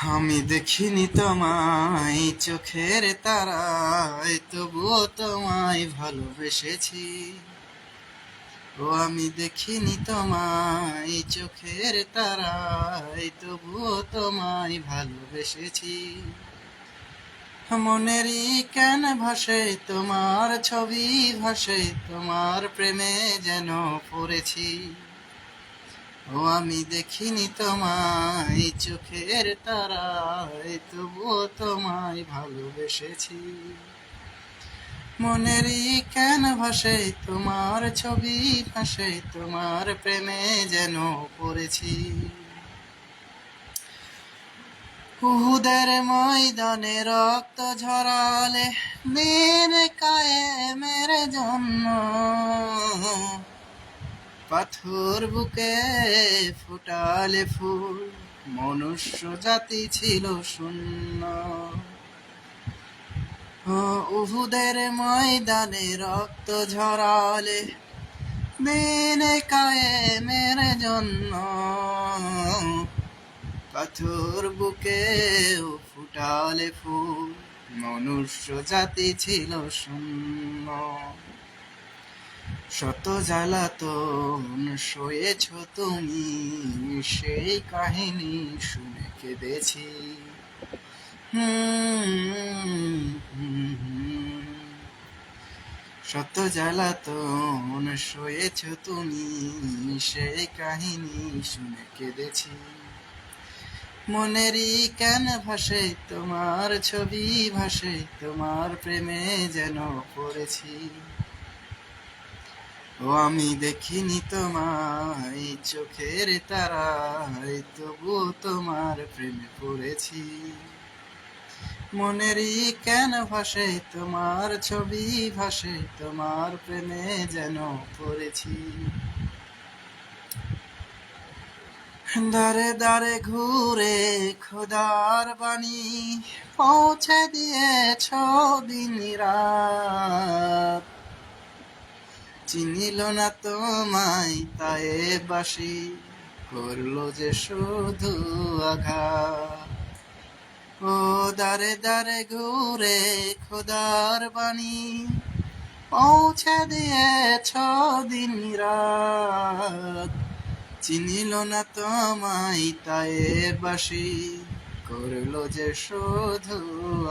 আমি দেখিনি তোমায় চোখের তারায়, তবুও তোমায় ভালোবেসেছি। ও আমি দেখিনি তোমায় চোখের তারায়, তবুও তোমায় ভালোবেসেছি। মনেরই কেন ভাসে তোমার ছবি, ভাসে তোমার প্রেমে যেন পড়েছি। ও আমি দেখিনি তোমায় চোখের তারায়, তবুও তোমায় ভালোবেসেছি। মনেরই কেন ভাসে তোমার ছবি, ভাসে তোমার প্রেমে যেন পড়েছি। উহুদের ময়দানে রক্ত ঝরালে বীর কায়েমের জন্য, পাথর বুকে ফুটালে ফুল, মনুষ্য জাতি ছিল শূন্য। উহুদের ময়দানে রক্ত ঝরালে দিন কায়েমের জন্য, পাথর বুকে ফুটালে ফুল, মনুষ্য জাতি ছিল শূন্য। শত জ্বালাতন সয়েছ তুমি, সেই কাহিনী শুনে কেঁদেছি। শত জ্বালাতন সয়েছ তুমি, সেই কাহিনী শুনে কেঁদেছি। মনেরই কেন ভাসে তোমার ছবি, ভাসে তোমার প্রেমে যেন পড়েছি। ও আমি দেখিনি তোমায় চোখের তারায়, তবুও তোমার প্রেমে পড়েছি। মনেরই কেন ভাসে তোমার ছবি, ভাসে তোমার প্রেমে যেন পড়েছি। দারে দারে ঘুরে খোদার বাণী পৌঁছে দিয়েছ দিন রাত। চিনিল না তোমায় তাই বাসি, করলো যে শুধু আঘাত। ও দারে দারে ঘুরে খোদার বাণী পৌঁছে দিয়েছ দিন রাত। চিনিল না তোমায় তাই বাসি, করলো যে শুধু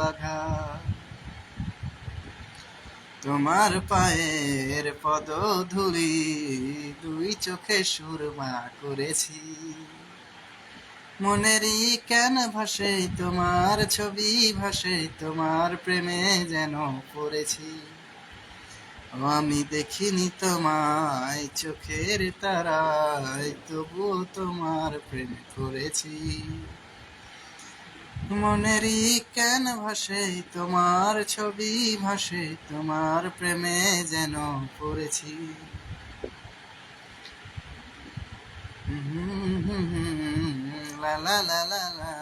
আঘাত। তোমার পায়ের পদধূলি দুই চোখে সুরমা করেছি। মনেরই কেন ভাসে তোমার ছবি, ভাসে তোমার প্রেমে যেন পড়েছি। ও আমি দেখিনি তোমায় চোখের তারায়, তবুও তোমার প্রেমে পড়েছি। মনেরই কেন ভাসে তোমার ছবি, ভাসে তোমার প্রেমে যেন পড়েছি। লা লা লা লা লা,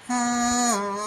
হুম।